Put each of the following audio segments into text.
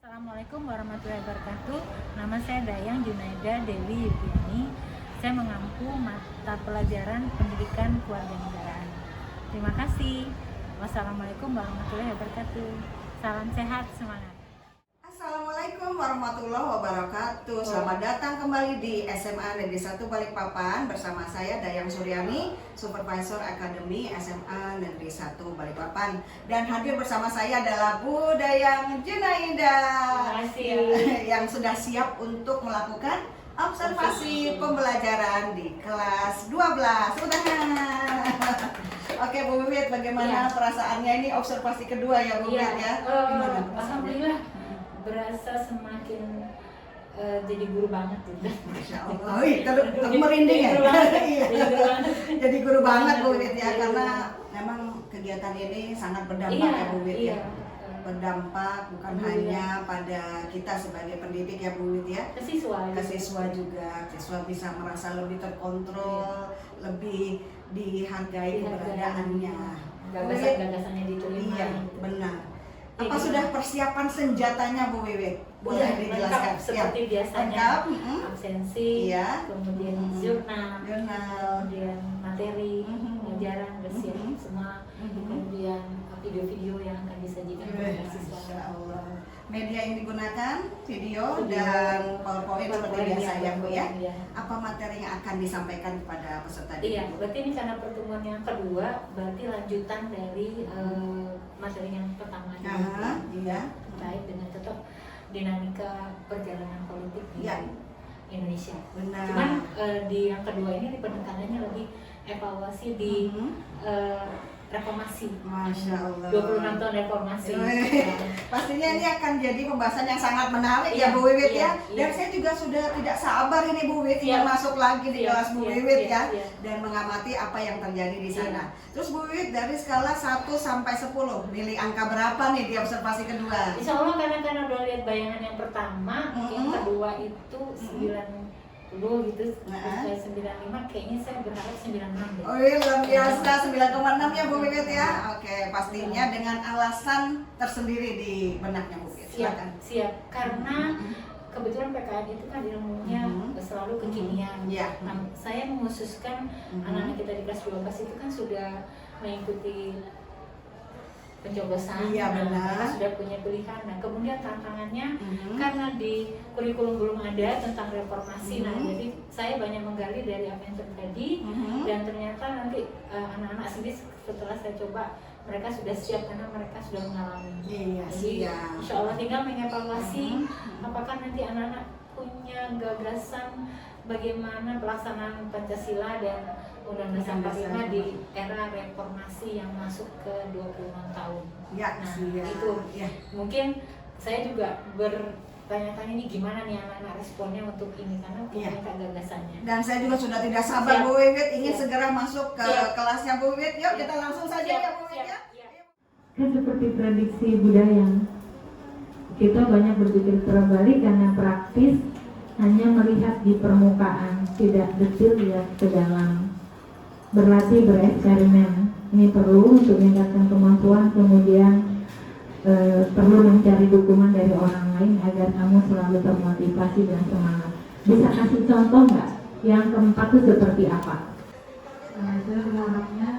Assalamualaikum warahmatullahi wabarakatuh. Nama saya Dayang Junaida Dewi Yudiani. Saya mengampu mata pelajaran pendidikan kewarganegaraan. Terima kasih. Wassalamualaikum warahmatullahi wabarakatuh. Salam sehat, semangat. Assalamualaikum warahmatullahi wabarakatuh. Selamat datang kembali di SMA Negeri 1 Balikpapan bersama saya Dayang Suryani, Supervisor Akademi SMA Negeri 1 Balikpapan. Dan hadir bersama saya adalah Bu Dayang Junaida yang sudah siap untuk melakukan observasi pembelajaran di kelas 12. Oke Bu Wiwit, bagaimana perasaannya ini observasi kedua ya Bu Wiwit ya? Gimana Alhamdulillah, berasa semakin jadi guru banget gitu. Masya Allah, merinding ya? Jadi guru banget Bu Wiwit ya, karena memang kegiatan ini sangat berdampak ya Bu Wiwit ya. Berdampak bukan hanya pada kita sebagai pendidik ya Bu Wiwit ya, ke siswa juga. Siswa bisa merasa lebih terkontrol, lebih dihargai keberadaannya. Gagasan-gagasannya diterima. Iya, benar. Apa sudah persiapan senjatanya Bu Wiwit? Boleh dijelaskan? Seperti biasanya, absensi, kemudian jurnal, kemudian materi, pelajaran, bersiap semua, kemudian video-video yang akan disajikan kepada siswa. Media yang digunakan video dan PowerPoint seperti biasa ya Bu ya. Apa materi yang akan disampaikan kepada peserta didik? Iya, berarti ini karena pertemuan yang kedua, berarti lanjutan dari materi yang pertama terkait dengan tetap dinamika perjalanan politik di Indonesia. Benar. Cuman di yang kedua ini penekanannya lebih evaluasi di reformasi. Masya Allah. 26 tahun reformasi. Pastinya ini akan jadi pembahasan yang sangat menarik ya Bu Wiwit ya. Dan saya juga sudah tidak sabar ini Bu Wiwit ingin masuk lagi di kelas Bu Wiwit ya, dan mengamati apa yang terjadi di sana. Terus Bu Wiwit dari skala 1 sampai 10 milih angka berapa nih di observasi kedua? Insya Allah karena udah lihat bayangan yang pertama, yang kedua itu 90 gitu, saya 95, kayaknya saya berharap 96 deh. Oh iya, luar biasa, 9,6 ya Bu Wiwit ya. Oke, pastinya dengan alasan tersendiri di benaknya Bu Wiwit. Siap, karena kebetulan PKN itu kan ilmunya selalu kekinian. Nah, saya mengkhususkan anak-anak kita di kelas 12 itu kan sudah mengikuti pencoblosan, mereka sudah punya pilihan. Nah, kemudian tantangannya karena di kurikulum belum ada tentang reformasi. Nah, jadi saya banyak menggali dari apa yang terjadi, dan ternyata nanti anak-anak sendiri setelah saya coba, mereka sudah siap karena mereka sudah mengalami. Jadi insya Allah tinggal mengevaluasi apakah nanti anak-anak punya gagasan bagaimana pelaksanaan Pancasila dan Undang-Undang 45 di era reformasi yang masuk ke 26 tahun. Itu mungkin saya juga bertanya-tanya nih gimana nih anak-anak responnya untuk ini karena punya gagasannya. Dan saya juga sudah tidak sabar Bu Wiwit ingin segera masuk ke kelasnya Bu Wiwit. Yuk kita langsung saja ya Bu Wiwit ya. Kan seperti prediksi budaya, kita banyak berpikir terbalik karena praktis hanya melihat di permukaan, tidak detail lihat ke dalam. Berlatih bereksperimen, ini perlu untuk meningkatkan kemampuan, kemudian perlu mencari dukungan dari orang lain agar kamu selalu termotivasi dan semangat. Bisa kasih contoh nggak? Yang keempat itu seperti apa? Saya berharapnya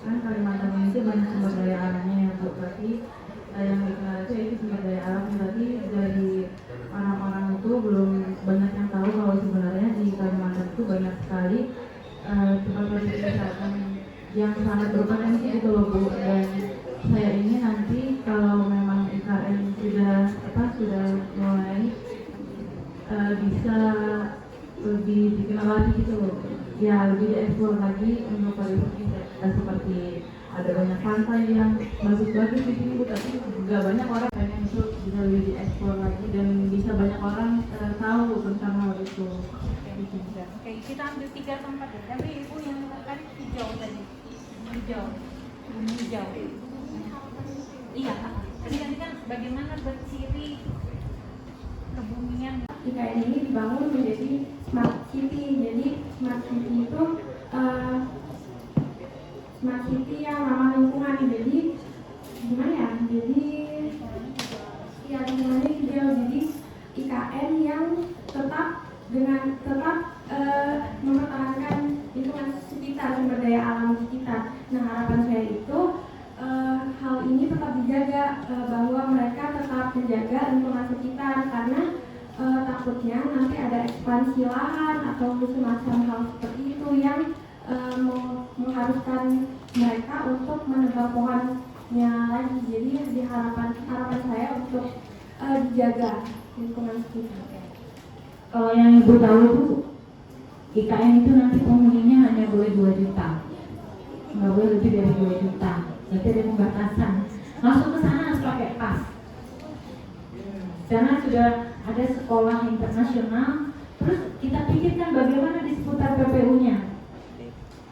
kan Kalimantan ini banyak sumber daya alamnya yang berarti yang dikenal itu sumber daya alam, berarti dari orang-orang itu belum banyak yang tahu kalau sebenarnya di Kalimantan itu banyak sekali tempat wisata yang sangat berpotensi itu loh Bu. Dan saya ini nanti kalau memang IKN sudah mulai bisa lebih dikenal lagi gitu loh, ya lebih dieksplor lagi untuk pariwisata seperti ada banyak pantai yang bagus-bagus di sini Bu, tapi juga banyak orang pengen itu bisa lebih dieksplor lagi dan bisa banyak orang tahu tentang hal itu. Oke, kita ambil 3 tempat ya. Tapi Ibu yang tadi hijau tadi. Hijau. Iya, tadi kan bagaimana berciri kebumian. IKN ini dibangun menjadi smart city. Jadi smart city itu smart city yang ramah lingkungan. Jadi gimana ya? Jadi ya lingkungannya hijau, jadi IKN yang tetap mempertahankan lingkungan sekitar, sumber daya alam sekitar. Nah, harapan saya itu hal ini tetap dijaga, bahwa mereka tetap menjaga lingkungan sekitar, karena takutnya nanti ada ekspansi lahan atau semacam hal seperti itu yang mengharuskan mereka untuk menebang pohonnya lagi. Jadi harapan saya untuk dijaga lingkungan sekitar. Kalau yang Ibu tahu itu IKN itu nanti penghuninya hanya boleh 2 juta, nggak boleh lebih dari 2 juta. Jadi ada pembatasan. Masuk ke sana harus pakai pas. Karena sudah ada sekolah internasional. Terus kita pikirkan bagaimana di seputar PPU-nya.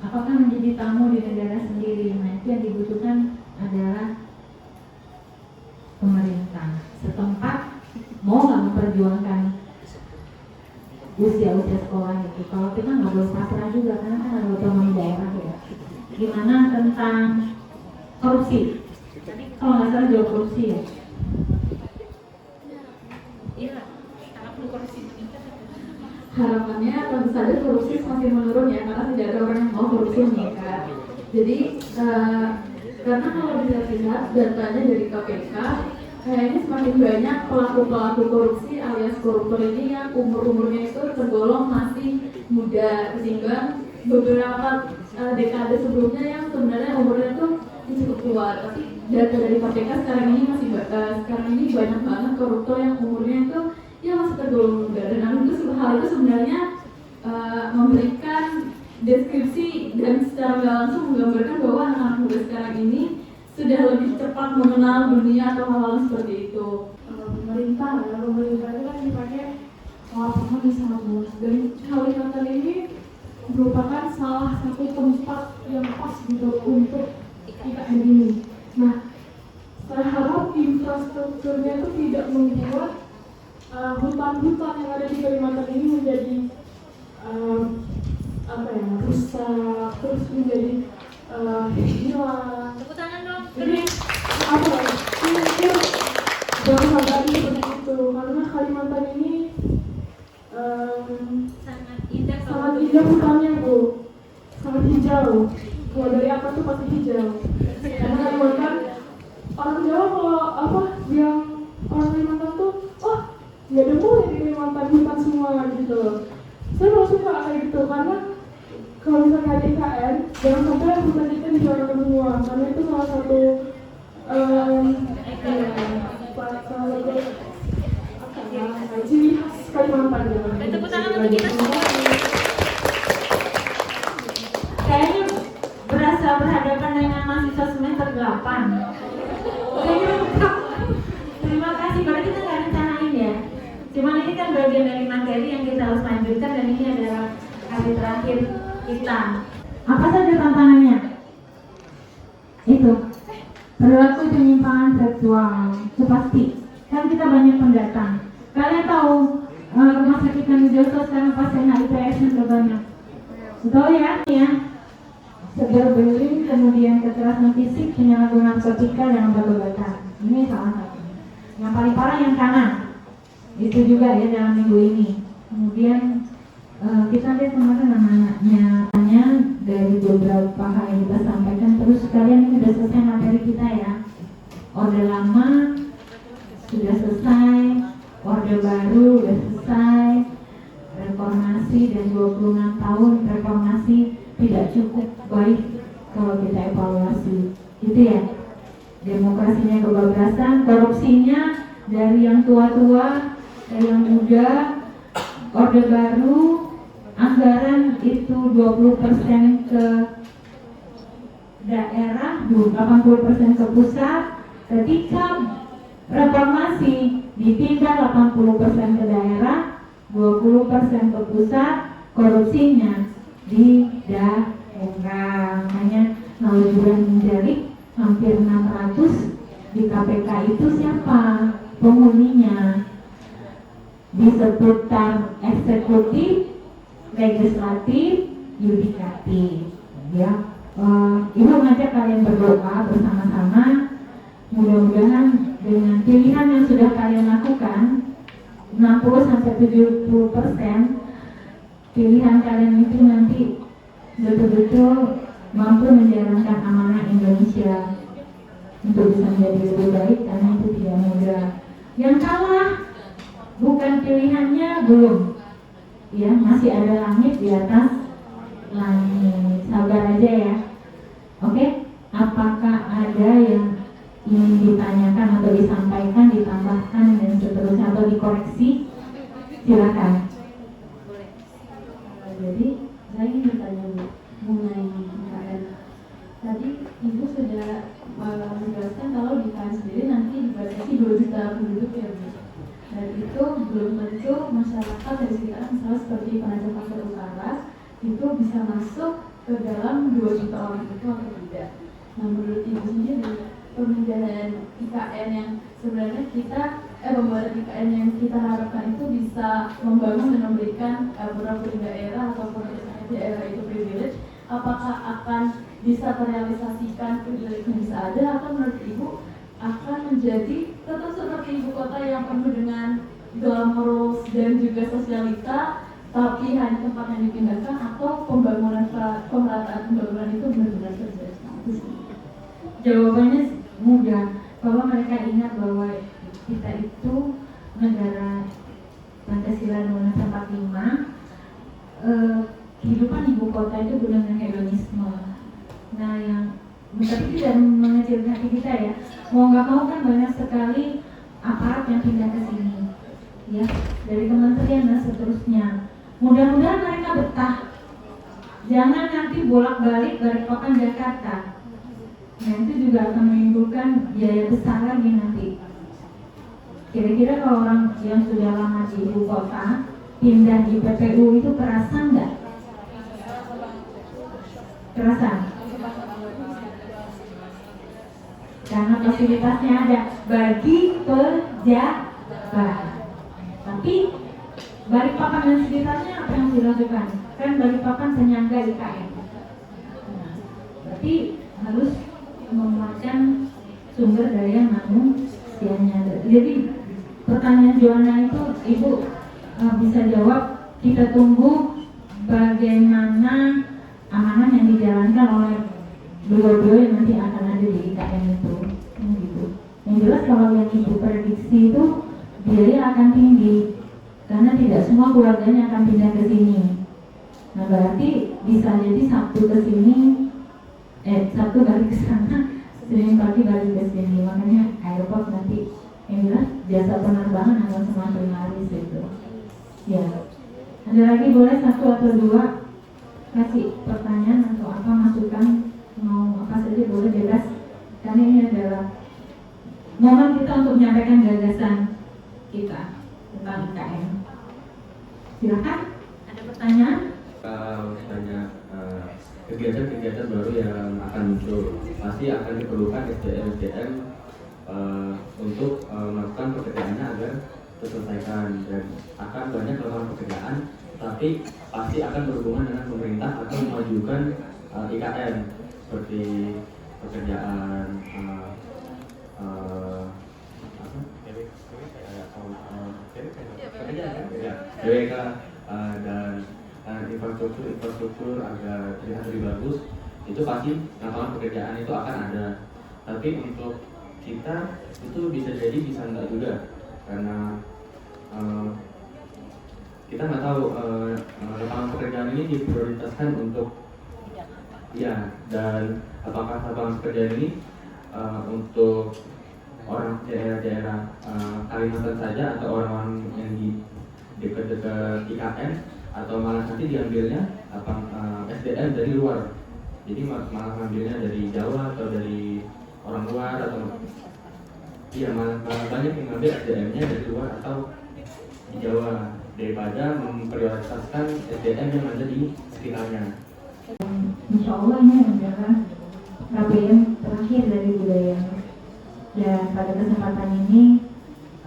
Apakah menjadi tamu di negara sendiri? Nah, itu yang dibutuhkan adalah pemerintah setempat mau nggak memperjuangkan usia sekolah itu. Kalau kita nggak boleh pasrah juga, karena kan ada otonomi daerah ya. Gimana tentang korupsi? Kalau nggak salah jauh korupsi ya. Iya, sangat perlu korupsi meningkat. Harapannya tentu saja korupsi semakin menurun ya, karena tidak ada orang yang mau korupsi meningkat. Jadi karena kalau dilihat datanya dari KPK, kayaknya semakin banyak pelaku korupsi alias koruptor ini yang umurnya itu tergolong masih muda, ketimbang beberapa dekade sebelumnya yang sebenarnya umurnya itu cukup tua. Tapi data dari KPK sekarang ini banyak banget koruptor yang umurnya itu ya masih tergolong muda, dan hal itu sebenarnya memberikan deskripsi dan secara nggak langsung menggambarkan bahwa anak muda sekarang ini sudah lebih cepat mengenal dunia atau hal-hal seperti itu. Pemerintah itu kan dipakai lapangan yang sangat luas, dan Kalimantan ini merupakan salah satu tempat yang pas gitu untuk IKN ini. Nah, saya harap infrastrukturnya itu tidak membuat hutan-hutan yang ada di Kalimantan ini menjadi rusak, terus menjadi hilang. Tepuk tangan dong. Jadi jangan sampai seperti itu, karena Kalimantan ini Sangat indah. sangat indah hutannya, Bu, sangat hijau. Kalau dari atas tuh pasti hijau. Karena Kalimantan, orang Jawa kalau yang orang Kalimantan tuh, nggak ada boleh di Kalimantan, hutan semua gitu. Saya nggak suka kayak gitu, karena kalau misalnya ada IKN, jangan sampai hutan kita dijualkan semua, karena itu salah satu ciri khas Kalimantan gitu. Tepuk tangan untuk kita semua. Kayaknya berasa berhadapan dengan mahasiswa semester 8. Kayaknya terima kasih, karena kita nggak rencanain ya. Cuman ini kan bagian dari materi yang kita harus lanjutkan, dan ini adalah hari terakhir kita. Apa saja tantangannya? Itu perilaku penyimpangan seksual, itu pasti. Kan kita banyak pendatang. Kalian tahu rumah sakit Kanijoso sekarang pasien HIV/AIDS sudah banyak. Betul ya? Cyberbullying, kemudian kekerasan fisik, penyalahgunaan narkotika dan obat-obatan. Ini salah satu. Yang paling parah yang kanan. Itu juga ya dalam minggu ini. Kemudian kita lihat kemarin anak-anaknya dari beberapa hal yang kita sampaikan. Terus kalian ini sudah selesai materi kita ya. Orde lama sudah selesai, orde baru sudah selesai, reformasi dan 26 tahun reformasi tidak cukup baik kalau kita evaluasi. Itu ya. Demokrasinya kebablasan, korupsinya dari yang tua-tua ke yang muda, orde baru, anggaran itu 20% ke daerah, 80% ke pusat. Ketika reformasi dipindah 80% ke daerah, 20% ke pusat, korupsinya di daerah. Hanya nauzubillah min dzalik, hampir 600 di KPK itu siapa penghuninya? Di seputar eksekutif, legislatif, yudikatif. Ya, Ibu ngajak kalian berdoa bersama-sama. Mudah-mudahan dengan pilihan yang sudah kalian lakukan 60-70%, pilihan kalian itu nanti betul-betul mampu menjalankan amanah Indonesia untuk bisa menjadi lebih baik, karena itu tidak mudah. Yang kalah bukan pilihannya, belum, ya, masih ada langit di atas langit. Sabar aja ya. Oke, apakah ada yang ingin ditanyakan atau disampaikan, ditambahkan dan seterusnya, atau dikoreksi? Silakan. Jadi saya ingin bertanya Bu mengenai IKN. Tadi Ibu sudah menjelaskan kalau di IKN sendiri nanti dibatasi 2 juta penduduk ya Bu. Dan itu belum tentu masyarakat dari sekitar, misalnya seperti Penajam Pasar Utara, itu bisa masuk ke dalam 2 juta orang itu atau tidak. Nah, menurut Ibu sendiri, pemindahan IKN yang sebenarnya pembuatan IKN yang kita harapkan itu bisa membangun dan memberikan beberapa daerah ataupun daerah itu privilege, apakah akan bisa terrealisasikan privilege-nya bisa ada, atau menurut Ibu akan menjadi tetap seperti ibu kota yang penuh dengan glamorous dan juga sosialita, tapi hanya tempat yang dipindahkan, atau pemerataan pembangunan itu benar-benar terjadi? Jawabannya mudah, bahwa mereka ingat bahwa kita itu negara Pancasila Undang-Undang 45, kehidupan ibu kota itu penuh dengan hedonisme. Nah, yang tapi tidak mengecilkan hati kita ya. Mau nggak mau kan banyak sekali aparat yang pindah ke sini, ya, dari kementerian dan seterusnya. Mudah-mudahan mereka betah. Jangan nanti bolak-balik Balikpapan Jakarta. Nah, itu juga akan menimbulkan biaya besar lagi nanti. Kira-kira kalau orang yang sudah lama di ibu kota pindah di PPU itu kerasa nggak? Kerasa? Karena fasilitasnya ada bagi pejabat. Tapi Balikpapan dan sekitarnya apa yang dilakukan? Kan Balikpapan penyangga IKN. Nah, berarti harus menguatkan sumber daya manusianya. Jadi pertanyaan Joanna itu Ibu bisa jawab. Kita tunggu bagaimana amanah yang dijalankan oleh beliau-beliau yang nanti akan ada di IKN itu. Gitu. Yang jelas kalau yang Ibu prediksi itu biaya akan tinggi karena tidak semua keluarganya akan pindah ke sini. Nah, berarti bisa jadi Sabtu ke sini, Sabtu balik ke sana, Senin pagi balik ke sini. Makanya airport nanti yang jelas jasa penerbangan akan semakin laris itu. Ya. Ada lagi boleh 1 atau 2 kasih pertanyaan atau apa, masukan, mau apa saja boleh, bebas. Karena ini adalah momen kita untuk menyampaikan gagasan kita tentang IKN. Silakan, ada pertanyaan? Banyak kegiatan-kegiatan baru yang akan muncul, pasti akan diperlukan SDM untuk melakukan pekerjaannya agar terselesaikan, dan akan banyak lowongan pekerjaan, tapi pasti akan berhubungan dengan pemerintah atau memajukan IKN seperti pekerjaan PWK dan infrastruktur agar terlihat lebih bagus. Itu pasti lapangan pekerjaan itu akan ada, tapi untuk kita itu bisa jadi bisa enggak juga, karena kita nggak tahu lapangan pekerjaan ini diprioritaskan untuk ya, dan apakah lapangan pekerjaan ini untuk orang daerah-daerah Kalimantan saja atau orang-orang yang di dekat-dekat IKN, atau malah nanti diambilnya SDM dari luar. Jadi malah ngambilnya dari Jawa atau dari orang luar, atau iya malah banyak yang ngambil SDM-nya dari luar atau di Jawa daripada memprioritaskan SDM yang ada di sekitarnya. Insya Allah ini adalah KBM terakhir dari budaya. Dan pada kesempatan ini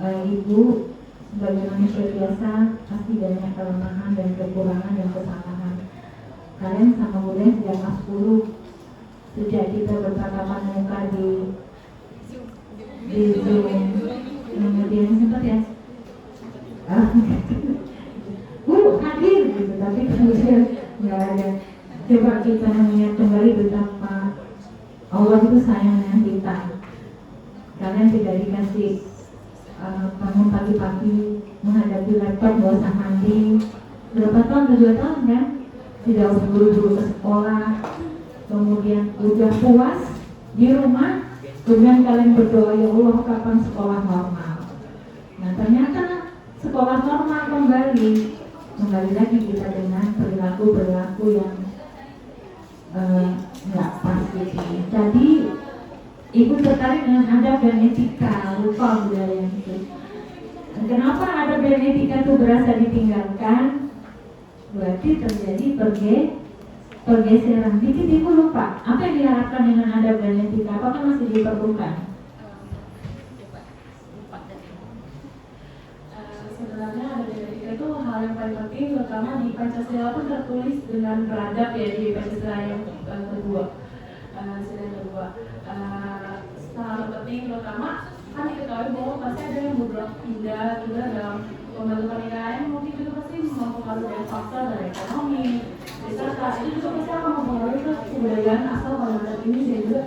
Ibu sebagai manusia biasa pasti banyak kelemahan dan kekurangan dan kesalahan. Kalian sama budaya sejak kelas 10, sejak kita bertatapan muka di di Zoom. Kemudian sempat ya, Bu hadir gitu, tapi kemudian nggak ada. Coba kita mengingat kembali betapa Allah itu sayang dengan kita. Kalian tidak dikasih bangun pagi-pagi menghadapi laptop, gak usah mandi, berapa tahun, 2 tahun kan, tidak usah buru-buru ke sekolah, kemudian udah puas di rumah, kemudian kalian berdoa, ya Allah kapan sekolah normal. Nah ternyata sekolah normal kembali lagi kita dengan perilaku yang nggak pas gitu. Jadi Ibu tertarik dengan adab dan etika, lupa budaya itu. Kenapa adab dan etika itu berasa ditinggalkan? Berarti terjadi pergeseran. Dikit Ibu lupa, apa yang diharapkan dengan adab dan etika? Apakah masih diperlukan? Sebenarnya adab dan etika itu hal yang paling penting, terutama di Pancasila pun tertulis dengan beradab ya di Pancasila yang kedua. Sangat penting, terutama kan diketahui bahwa pasti ada yang beberapa pindah dalam pembentukan pernikahan, mungkin juga pasti mempengaruhi dari faktor dari ekonomi, wisata, itu juga pasti akan mempengaruhi ke kebudayaan asal komunitas ini, dan juga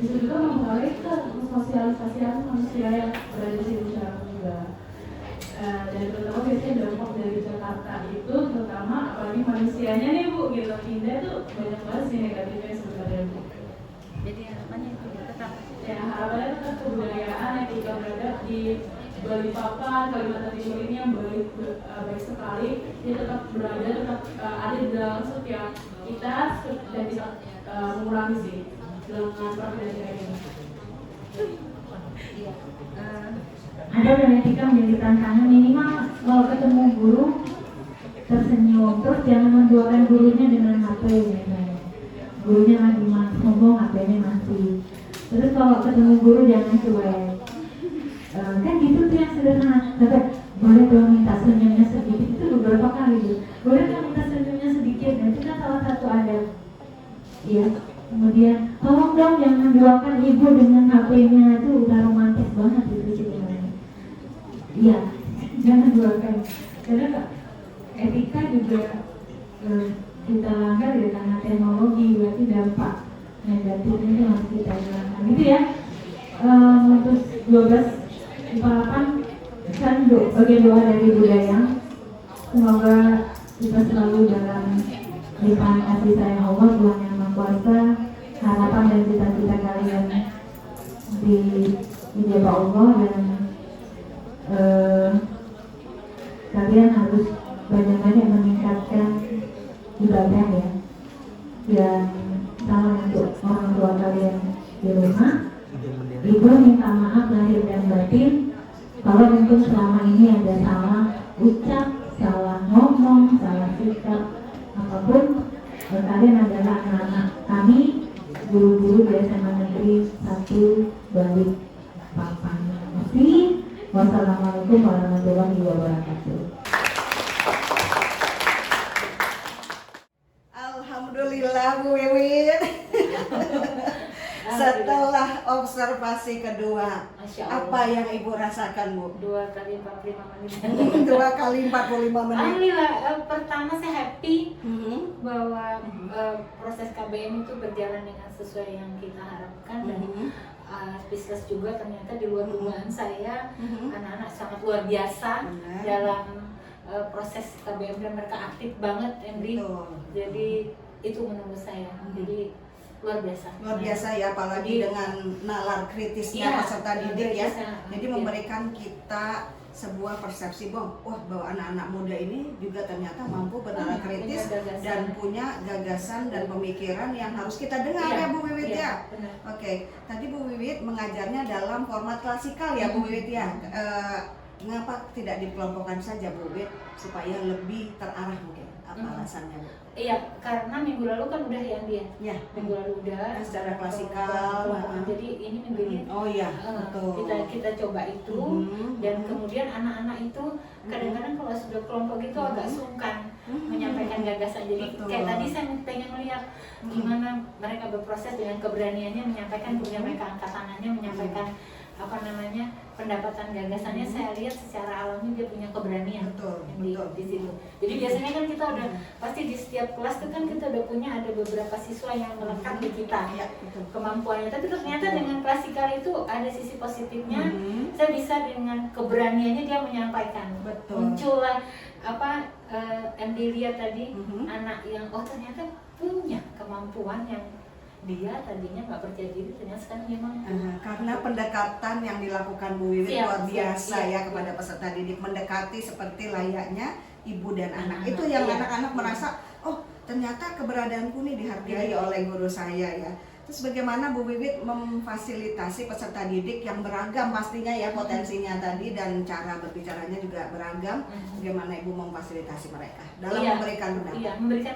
bisa juga mempengaruhi ke sosialisasian manusia yang berada di situ secara juga. Dan terutama biasanya dampak dari Jakarta itu, terutama apalagi manusianya nih Bu, gitu, pindah tuh banyak banget sih negatifnya sebenarnya Bu. Jadi harapannya itu tetap Ya, harapannya tetap kebudayaan yang kita berada di Balikpapan, Kalimantan Timur ini yang baik sekali, dia tetap berada, tetap ada di dalam setiap kita dan bisa mengurangi sih dengan perbedaan ini. Ada dan etika menjadi tantangan, minimal kalau ketemu guru tersenyum, terus jangan menduakan gurunya dengan HP misalnya. Gurunya lagi ngomong, HP-nya masih. Terus kalau ketemu guru jangan cuek. Kan gitu tuh yang sederhana. Tapi boleh dong minta senyumnya sedikit, itu beberapa kali tuh. Boleh dong minta senyumnya sedikit, nah itu kan salah satu adab. Iya. Kemudian tolong dong jangan menduakan ibu dengan HP-nya, itu udah romantis banget itu sebenarnya. Iya, jangan duakan. Karena etika juga kita langgar ya karena teknologi, berarti dampak negatifnya itu harus kita hilangkan. Gitu ya. Untuk 12:48 kan bagian doa dari budaya. Semoga kita selalu dalam limpahan kasih sayang Allah, Tuhan yang Maha Kuasa. Harapan dan cita-cita kalian dijabah Allah, dan kalian harus banyak-banyak meningkatkan ibadah ya. Dan salam untuk orang tua kalian di rumah. Ibu minta maaf lahir dan batin kalau mungkin selama ini ada salah ucap, salah ngomong, salah sikap, apapun. Kalian adalah anak-anak kami, guru-guru di SMA Negeri 1 Balikpapan. Wassalamualaikum warahmatullahi wabarakatuh. Alhamdulillah Bu Wiwit. Setelah observasi kedua, apa yang Ibu rasakan Bu? 2 kali 45 menit. 2 kali 45 menit. Alhamdulillah, pertama saya happy bahwa proses KBM itu berjalan dengan sesuai yang kita harapkan, dan bisnis juga ternyata di luar dugaan saya. Anak-anak sangat luar biasa dalam proses KBM, dan mereka aktif banget, Andri. Jadi itu menurut saya. Jadi luar biasa ya, apalagi dengan nalar kritisnya peserta didik ya. Jadi memberikan kita sebuah persepsi bahwa anak-anak muda ini juga ternyata mampu bernalar kritis dan punya gagasan dan pemikiran yang harus kita dengar ya Bu Wiwit ya. Oke, tadi Bu Wiwit mengajarnya dalam format klasikal ya Bu Wiwit ya. Mengapa tidak dikelompokkan saja Bu Wiwit supaya lebih terarah mungkin? Apa alasannya Bu? Iya, karena minggu lalu kan udah ya dia. Ya. Minggu lalu udah Secara klasikal. Jadi ini minggu ini Oh iya, betul. kita coba itu, dan kemudian anak-anak itu kadang-kadang kalau sudah kelompok itu agak sungkan menyampaikan gagasan. Jadi kayak tadi saya pengen melihat gimana mereka berproses dengan keberaniannya menyampaikan, kemudian mereka angkat tangannya menyampaikan pendapatan gagasannya saya lihat secara alami dia punya keberanian. Betul, di betul. situ. Jadi biasanya kan kita udah pasti di setiap kelas itu kan kita udah punya ada beberapa siswa yang melekat di kita Ya, betul. kemampuannya. Tapi ternyata dengan klasikal itu ada sisi positifnya. Mhm. Saya bisa dengan keberaniannya dia menyampaikan. Betul. Muncullah MD lihat tadi Mhm. anak yang ternyata punya kemampuan yang dia tadinya nggak percaya diri, ternyata sekarang dia mampu. Karena pendekatan yang dilakukan Bu Wiwit Siap, luar biasa siap, ya iya. kepada peserta didik, mendekati seperti layaknya ibu dan anak. Anak-anak, Itu yang iya. anak-anak merasa, oh ternyata keberadaanku nih dihargai Iya. oleh guru saya ya. Terus bagaimana Bu Wiwit memfasilitasi peserta didik yang beragam pastinya ya potensinya tadi dan cara berbicaranya juga beragam. Bagaimana Ibu memfasilitasi mereka dalam Iya. memberikan pendapat? Iya, memberikan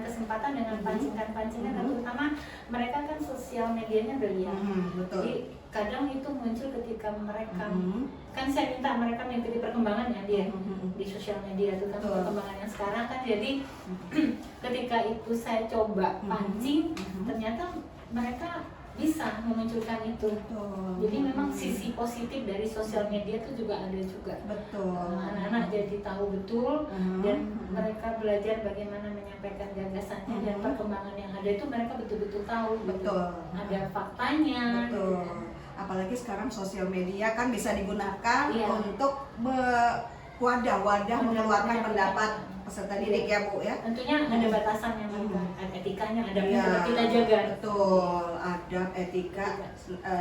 kesempatan dengan pancingan-pancingan dan terutama mereka kan sosial medianya brilliant. Betul. Jadi kadang itu muncul ketika mereka Mhm. kan saya minta mereka mengikuti perkembangan ya dia Mhm. di sosial media itu kan Betul. perkembangan yang sekarang kan jadi ketika itu saya coba pancing ternyata mereka bisa memunculkan itu. Betul. Jadi memang sisi positif dari sosial media itu juga ada juga. Betul. Anak-anak jadi tahu betul dan Mhm. mereka belajar bagaimana menyampaikan gagasannya dan Mhm. perkembangan yang ada itu mereka betul-betul tahu. gitu. Betul. Ada faktanya. Betul. gitu. Apalagi sekarang sosial media kan bisa digunakan Iya. untuk wadah mengeluarkan Benar. pendapat peserta didik ya Bu ya. Tentunya ada batasannya mereka, ada etikanya, ada Iya, tetap kita jaga. betul. Adab, etika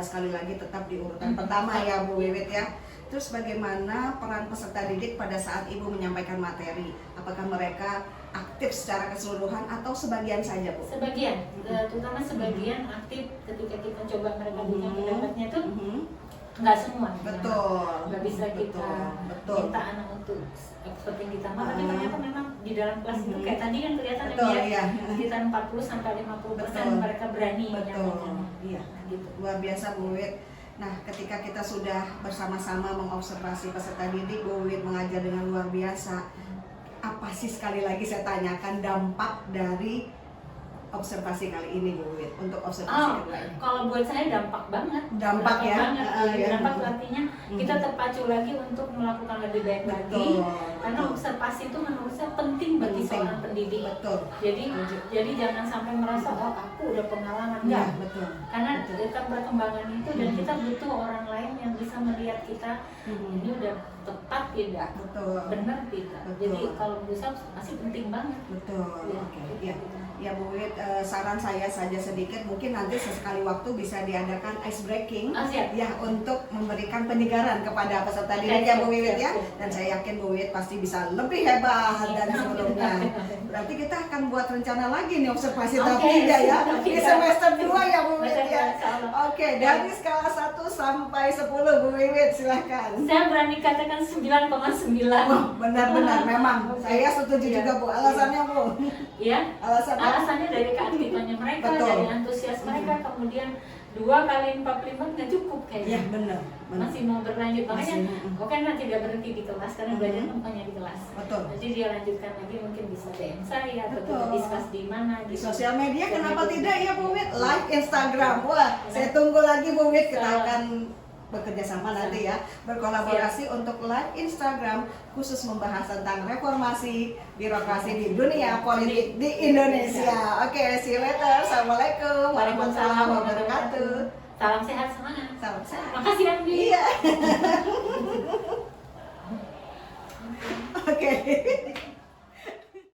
sekali lagi tetap di urutan pertama ya Bu Wiwit ya. Terus bagaimana peran peserta didik pada saat Ibu menyampaikan materi? Apakah mereka aktif secara keseluruhan atau sebagian saja Bu? Sebagian, terutama sebagian aktif ketika kita coba mereka punya pendapatnya itu Mhm. nggak semua. Betul. Nggak bisa kita Betul. minta anak untuk seperti yang kita mau, tapi ternyata memang di dalam kelas itu Mhm. kayak tadi kan kelihatan Betul, ya iya. sekitar 40-50% Betul. mereka berani Betul. menyampaikan. Iya. Gitu. Luar biasa Bu Wiwit. Nah, ketika kita sudah bersama-sama mengobservasi peserta didik, Bu Wiwit mengajar dengan luar biasa. Apa sih sekali lagi saya tanyakan dampak dari observasi kali ini Bu Wiwit untuk observasi kedua ini? Kalau buat saya dampak banget. Dampak ya? banget. Ya. Dampak itu artinya kita terpacu lagi untuk melakukan lebih baik lagi. Betul. Karena observasi itu menurut saya penting bagi Penting. seorang pendidik. Betul. Jadi jangan sampai merasa aku udah pengalaman Iya, enggak. betul. Karena kita perkembangan itu dan kita butuh orang lain yang bisa melihat kita ini udah tepat tidak, Betul. benar tidak. Betul. Jadi kalau berusaha masih penting banget. Betul. Iya. Oke. Ya. Ya Bu Wiwit, saran saya saja sedikit, mungkin nanti sesekali waktu bisa diadakan ice breaking Siap. ya untuk memberikan penyegaran kepada peserta Oke, didik ya Bu siap, Wiwit siap, ya. siap. Dan saya yakin Bu Wiwit pasti bisa lebih hebat dari sebelumnya. Berarti kita akan buat rencana lagi nih observasi tahap Oke, 3 ya. siap. Di semester 2 ya Bu Wiwit Betul, ya. insyaallah. Oke, dari skala 1 sampai 10 Bu Wiwit silahkan. Saya berani katakan 9,9. Wah, benar-benar memang saya setuju Iya. juga Bu. Alasannya Bu? Ya, Alasannya? alasannya dari keaktifannya mereka, Betul. dari antusias mereka, kemudian 2 kali 45 nggak cukup Iya, kayaknya. benar. Masih mau berlanjut, makanya Masih, oke nah tidak berhenti di kelas karena belajar bukannya di kelas. Betul. Jadi dia lanjutkan lagi mungkin bisa DM saya atau Betul. kita discuss di mana Di gitu. sosial media Dan kenapa itu- tidak ya Bu Wit? Live Instagram. Wah, saya tunggu lagi Bu Wit, kita akan bekerja sama nanti ya, berkolaborasi untuk live Instagram khusus membahas tentang reformasi birokrasi di dunia politik di Indonesia. Oke, see you later. Assalamualaikum warahmatullahi wabarakatuh. Salam sehat, semangat. Salam sehat. Makasih Andi. Iya. Oke.